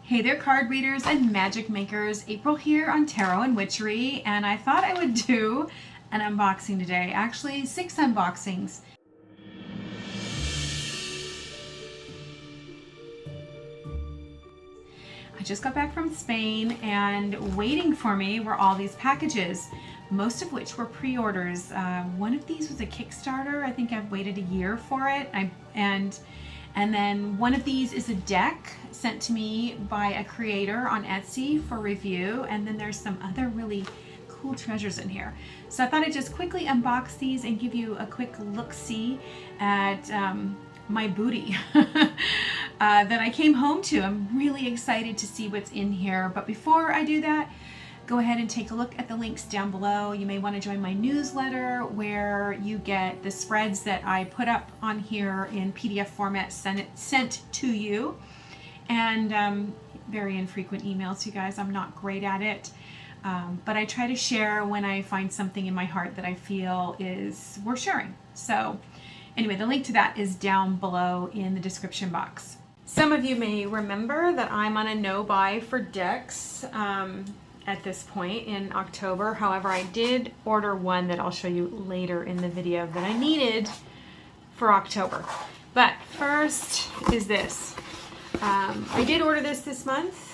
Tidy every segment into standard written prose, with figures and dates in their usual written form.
Hey there, card readers and magic makers. April here on Tarot and Witchery, and I thought I would do an unboxing today. Actually, 6 unboxings. I just got back from Spain, and waiting for me were all these packages, most of which were pre-orders. One of these was a Kickstarter. I think I've waited a year for it. And then one of these is a deck sent to me by a creator on Etsy for review. And then there's some other really cool treasures in here. So I thought I'd just quickly unbox these and give you a quick look-see at my booty that I came home to. I'm really excited to see what's in here. But before I do that, go ahead and take a look at the links down below. You may want to join my newsletter where you get the spreads that I put up on here in PDF format sent to you. And very infrequent emails, you guys. I'm not great at it. But I try to share when I find something in my heart that I feel is worth sharing. So anyway, the link to that is down below in the description box. Some of you may remember that I'm on a no-buy for decks at this point in October. However, I did order one that I'll show you later in the video that I needed for October. But first is this. I did order this month.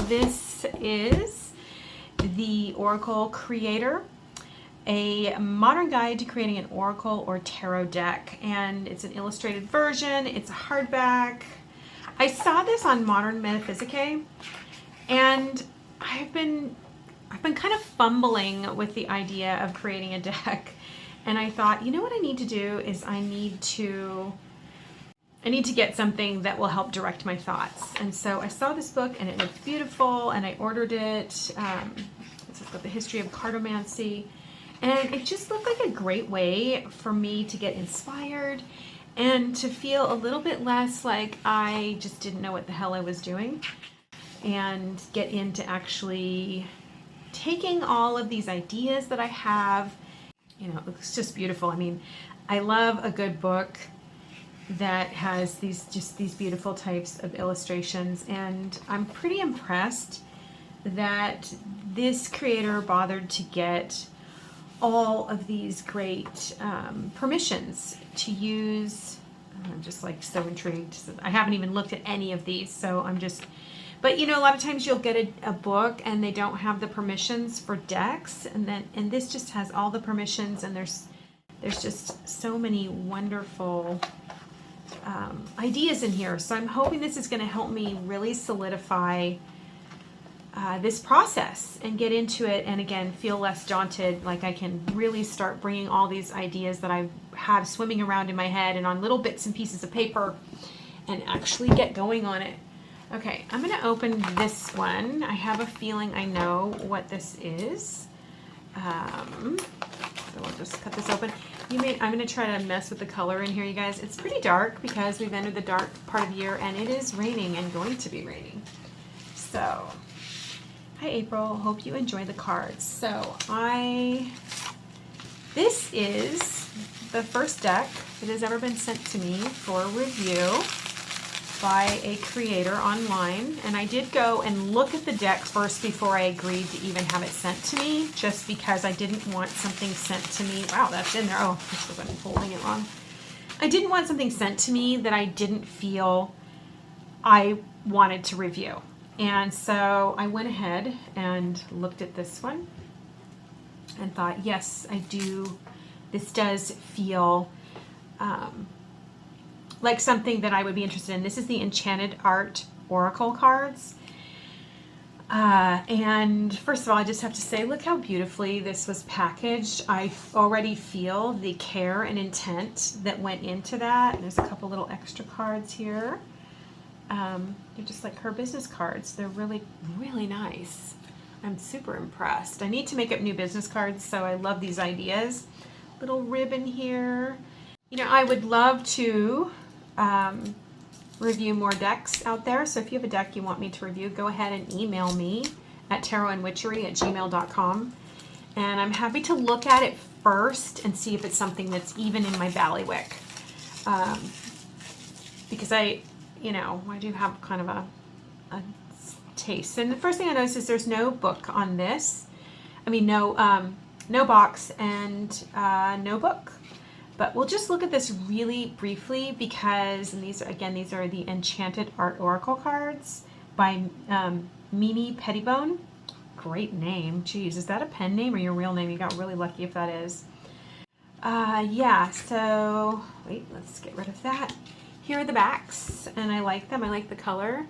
This is the Oracle Creator, a modern guide to creating an Oracle or Tarot deck. And it's an illustrated version. It's a hardback. I saw this on Modern Metaphysicae, and I've been kind of fumbling with the idea of creating a deck, and I thought, you know what I need to do is I need to get something that will help direct my thoughts. And so I saw this book and it looked beautiful, and I ordered it. It's got the history of cartomancy, and it just looked like a great way for me to get inspired and to feel a little bit less like I just didn't know what the hell I was doing, and get into actually taking all of these ideas that I have. You know, it's just beautiful. I mean, I love a good book that has these beautiful types of illustrations, and I'm pretty impressed that this creator bothered to get all of these great permissions to use. I'm just like so intrigued. I haven't even looked at any of these, so I'm just, but you know, a lot of times you'll get a book and they don't have the permissions for decks, and this just has all the permissions, and there's just so many wonderful ideas in here. So I'm hoping this is going to help me really solidify this process and get into it, and again feel less daunted, like I can really start bringing all these ideas that I have swimming around in my head and on little bits and pieces of paper and actually get going on it. Okay, I'm going to open this one. I have a feeling I know what this is. So I'll just cut this open. I'm going to try to mess with the color in here, you guys. It's pretty dark because we've entered the dark part of the year, and it is raining and going to be raining. So hi April, hope you enjoy the cards. So this is the first deck that has ever been sent to me for review by a creator online, and I did go and look at the deck first before I agreed to even have it sent to me, just because I didn't want something sent to me. Wow, that's in there. Oh, this was I'm holding it wrong. I didn't want something sent to me that I didn't feel I wanted to review. And so I went ahead and looked at this one and thought, yes, I do. This does feel like something that I would be interested in. This is the Enchanted Art Oracle cards. And first of all, I just have to say, look how beautifully this was packaged. I already feel the care and intent that went into that. And there's a couple little extra cards here. They're just like her business cards. They're really, really nice. I'm super impressed. I need to make up new business cards, so I love these ideas. Little ribbon here. You know, I would love to review more decks out there. So if you have a deck you want me to review, go ahead and email me at tarotandwitchery@gmail.com. And I'm happy to look at it first and see if it's something that's even in my bailiwick. Because I do have kind of a tastes. And the first thing I noticed is there's no book on this. I mean, no box and no book. But we'll just look at this really briefly because, and these are the Enchanted Art Oracle cards by Mimi Pettibone. Great name. Geez, is that a pen name or your real name? You got really lucky if that is. Yeah, so wait, let's get rid of that. Here are the backs, and I like them. I like the color.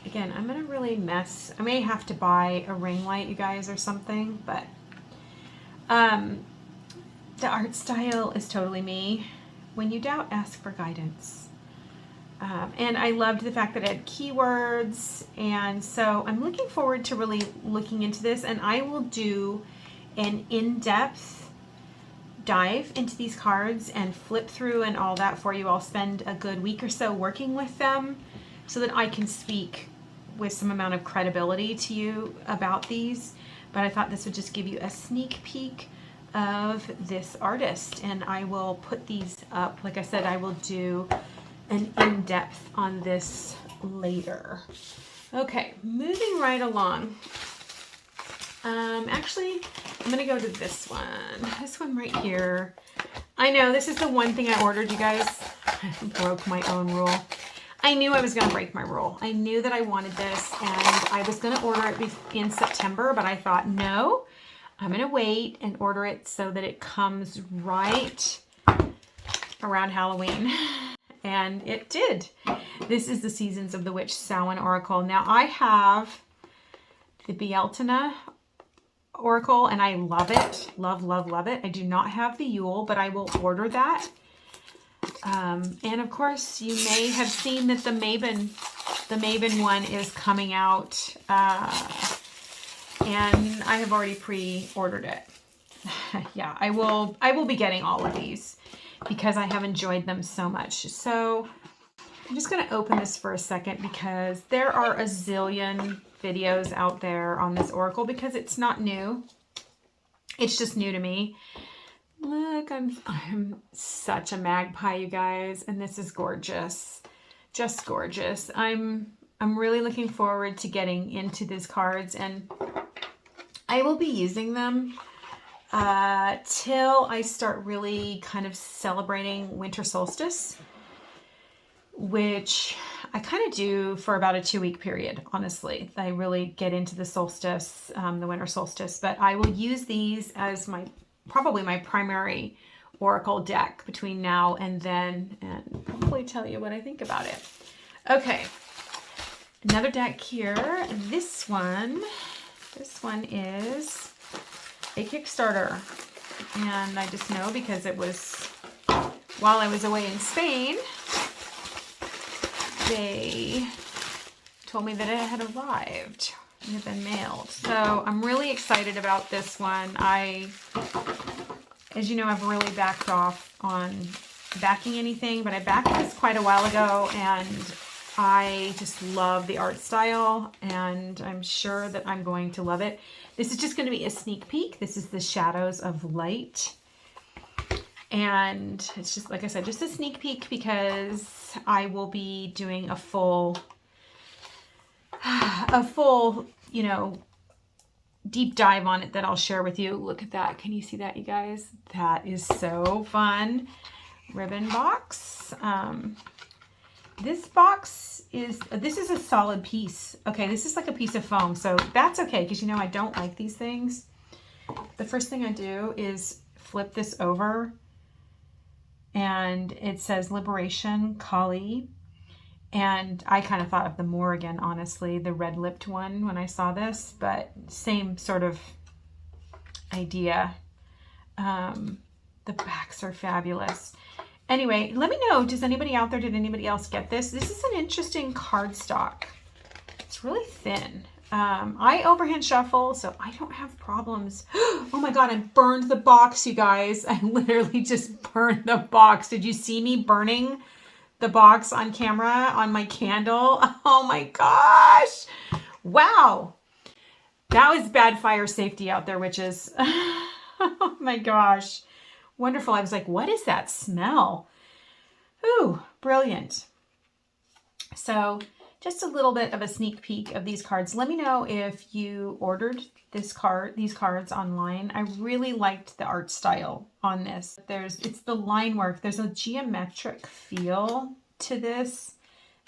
Again, I'm gonna really mess. I may have to buy a ring light, you guys, or something, but the art style is totally me. When you doubt, ask for guidance. And I loved the fact that it had keywords, and so I'm looking forward to really looking into this, and I will do an in-depth dive into these cards and flip through and all that for you. I'll spend a good week or so working with them so that I can speak with some amount of credibility to you about these. But I thought this would just give you a sneak peek of this artist, and I will put these up. Like I said, I will do an in-depth on this later. Okay, moving right along. Actually, I'm gonna go to this one right here. I know this is the one thing I ordered, you guys. I broke my own rule. I knew I was gonna break my rule. I knew that I wanted this, and I was gonna order it in September, but I thought, no, I'm gonna wait and order it so that it comes right around Halloween. And it did. This is the Seasons of the Witch Samhain Oracle. Now I have the Bealtaine Oracle, and I love it. Love, love, love it. I do not have the Yule, but I will order that. And of course, you may have seen that the Maven one is coming out. And I have already pre-ordered it. Yeah, I will be getting all of these because I have enjoyed them so much. So I'm just going to open this for a second because there are a zillion videos out there on this oracle because it's not new. It's just new to me. Look, I'm such a magpie, you guys, and this is gorgeous. Just gorgeous. I'm really looking forward to getting into these cards, and I will be using them till I start really kind of celebrating winter solstice, which I kind of do for about a 2-week period, honestly. I really get into the solstice, the winter solstice, but I will use these as probably my primary oracle deck between now and then, and probably tell you what I think about it. Okay, another deck here. This one is a Kickstarter, and I just know because it was while I was away in Spain. They told me that it had arrived. It had been mailed. So I'm really excited about this one. As you know, I've really backed off on backing anything, but I backed this quite a while ago, and I just love the art style, and I'm sure that I'm going to love it. This is just going to be a sneak peek. This is the Shadows of Light. And it's just, like I said, just a sneak peek because I will be doing a full, you know, deep dive on it that I'll share with you. Look at that. Can you see that, you guys? That is so fun. Ribbon box. This box this is a solid piece. Okay, this is like a piece of foam, so that's okay because, you know, I don't like these things. The first thing I do is flip this over, and it says Liberation Kali, and I kind of thought of the Morrigan, honestly, the red-lipped one when I saw this, but same sort of idea. The backs are fabulous. Anyway, let me know, did anybody else get this? This is an interesting cardstock. It's really thin. I overhand shuffle, so I don't have problems. Oh my God, I burned the box, you guys. I literally just burned the box. Did you see me burning the box on camera on my candle? Oh my gosh. Wow. That was bad fire safety out there, witches. Oh my gosh. Wonderful. I was like, what is that smell? Ooh, brilliant. So just a little bit of a sneak peek of these cards. Let me know if you ordered these cards online. I really liked the art style on this. It's the line work. There's a geometric feel to this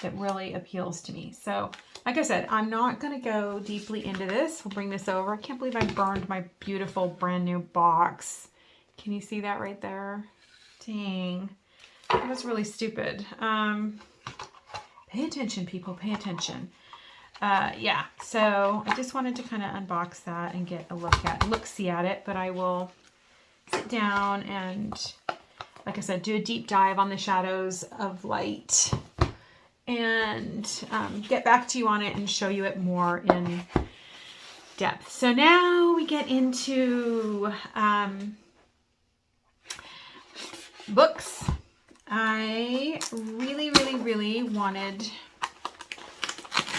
that really appeals to me. So, like I said, I'm not going to go deeply into this. We'll bring this over. I can't believe I burned my beautiful brand new box. Can you see that right there? Dang. That was really stupid. Pay attention, people. Pay attention. Yeah, so I just wanted to kind of unbox that and get a look-see at it. But I will sit down and, like I said, do a deep dive on the shadows of light and get back to you on it and show you it more in depth. So now we get into books. I really wanted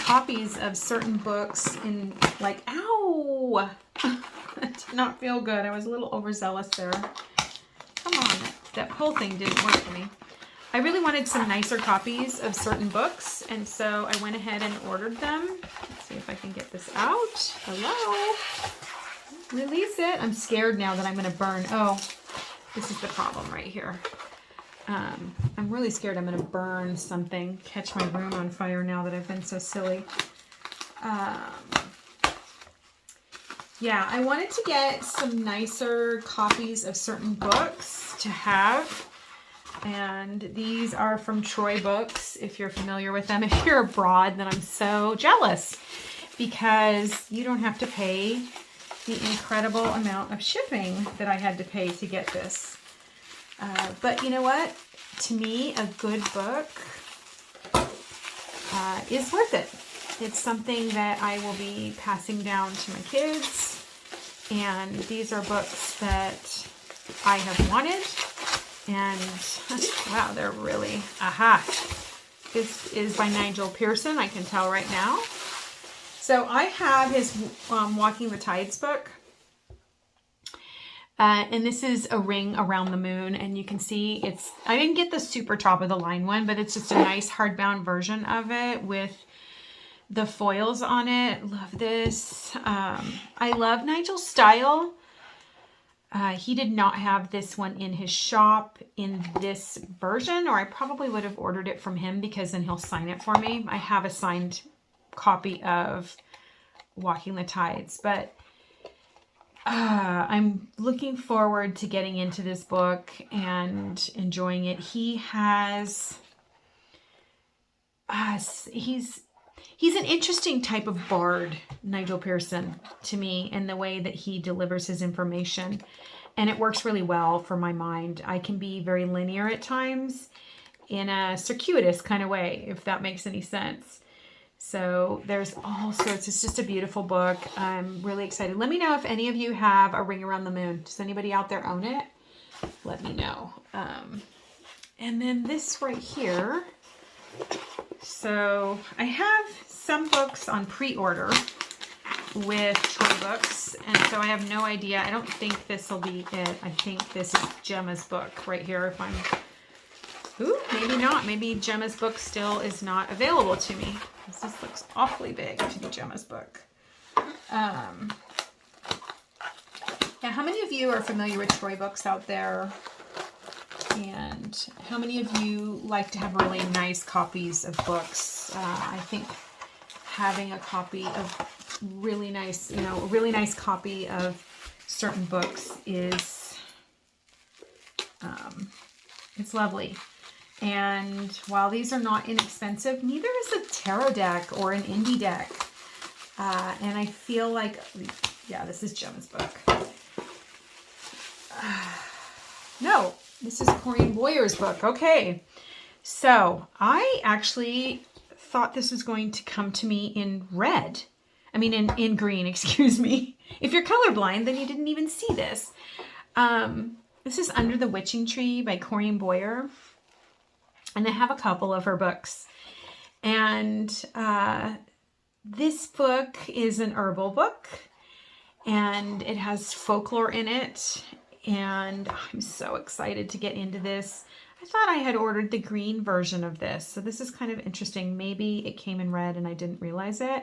copies of certain books in, like, ow! That did not feel good. I was a little overzealous there. Come on, that pull thing didn't work for me. I really wanted some nicer copies of certain books, and so I went ahead and ordered them. Let's see if I can get this out. Hello? Release it. I'm scared now that I'm going to burn. Oh, this is the problem right here. I'm really scared I'm going to burn something, catch my room on fire now that I've been so silly. Yeah, I wanted to get some nicer copies of certain books to have. And these are from Troy Books, if you're familiar with them. If you're abroad, then I'm so jealous because you don't have to pay the incredible amount of shipping that I had to pay to get this. But you know what? To me, a good book is worth it. It's something that I will be passing down to my kids. And these are books that I have wanted. And wow, they're really, aha. This is by Nigel Pearson, I can tell right now. So I have his Walking the Tides book. And this is A Ring Around the Moon. And you can see I didn't get the super top of the line one, but it's just a nice hardbound version of it with the foils on it. Love this. I love Nigel's style. He did not have this one in his shop in this version, or I probably would have ordered it from him because then he'll sign it for me. I have a signed copy of Walking the Tides, but I'm looking forward to getting into this book and enjoying it. He has, he's an interesting type of bard, Nigel Pearson, to me, in the way that he delivers his information. And it works really well for my mind. I can be very linear at times in a circuitous kind of way, if that makes any sense. So there's all sorts. It's just a beautiful book. I'm really excited. Let me know if any of you have A Ring Around the Moon. Does anybody out there own it? Let me know. And then this right here. So I have some books on pre-order with Troy Books, and so I have no idea. I don't think this will be it. I think this is Gemma's book right here. If I'm, ooh, maybe not. Maybe Gemma's book still is not available to me. This looks awfully big to be Gemma's book. Yeah, how many of you are familiar with Troy Books out there? And how many of you like to have really nice copies of books? I think having a copy of really nice, a really nice copy of certain books is, it's lovely. And while these are not inexpensive, neither is a tarot deck or an indie deck. And I feel like, yeah, this is Gemma's book. No. This is Corinne Boyer's book. Okay. So I actually thought this was going to come to me in red. I mean, in green, excuse me. If you're colorblind, then you didn't even see this. This is Under the Witching Tree by Corinne Boyer. And I have a couple of her books. And this book is an herbal book. And it has folklore in it. And I'm so excited to get into this. I thought I had ordered the green version of this. So this is kind of interesting. Maybe it came in red and I didn't realize it.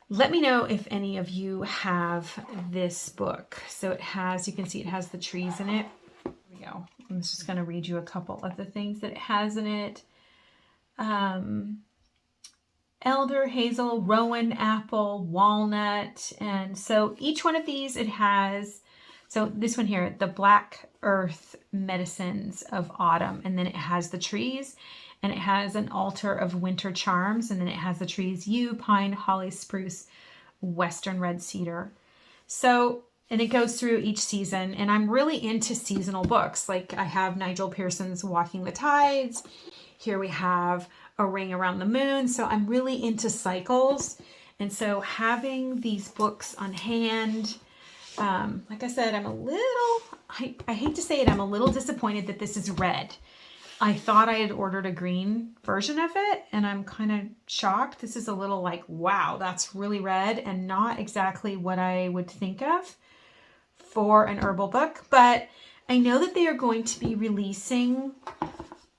Let me know if any of you have this book. So it has, you can see it has the trees in it. Here we go. I'm just going to read you a couple of the things that it has in it. Elder, hazel, rowan, apple, walnut. And so each one of these, it has, so this one here, the black earth medicines of autumn. And then it has the trees, and it has an altar of winter charms. And then it has the trees, yew, pine, holly, spruce, western red cedar. So, and it goes through each season. And I'm really into seasonal books. Like I have Nigel Pearson's Walking the Tides. Here we have A Ring Around the Moon. So I'm really into cycles. And so having these books on hand, like I said, I'm a little, I hate to say it, I'm a little disappointed that this is red. I thought I had ordered a green version of it, and I'm kind of shocked. This is a little like, wow, that's really red and not exactly what I would think of for an herbal book. But I know that they are going to be releasing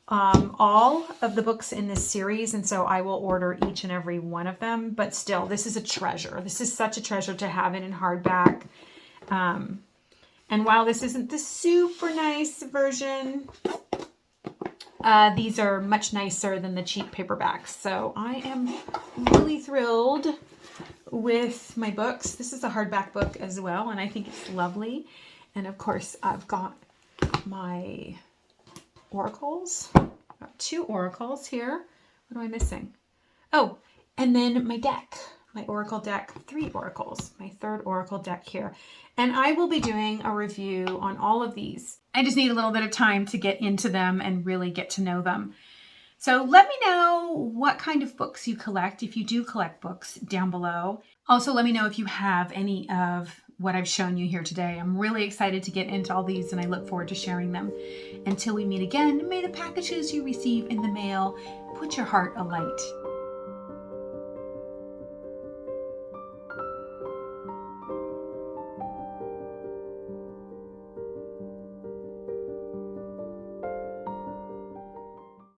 all of the books in this series, and so I will order each and every one of them. But still, this is a treasure. This is such a treasure to have it in hardback. And while this isn't the super nice version, these are much nicer than the cheap paperbacks. So I am really thrilled with my books. This is a hardback book as well, and I think it's lovely. And of course, I've got my oracles. I've got 2 oracles here. What am I missing? Oh, and then my deck, my oracle deck, 3 oracles, my 3rd oracle deck here. And I will be doing a review on all of these. I just need a little bit of time to get into them and really get to know them. So let me know what kind of books you collect, if you do collect books, down below. Also, let me know if you have any of what I've shown you here today. I'm really excited to get into all these, and I look forward to sharing them. Until we meet again, may the packages you receive in the mail put your heart alight.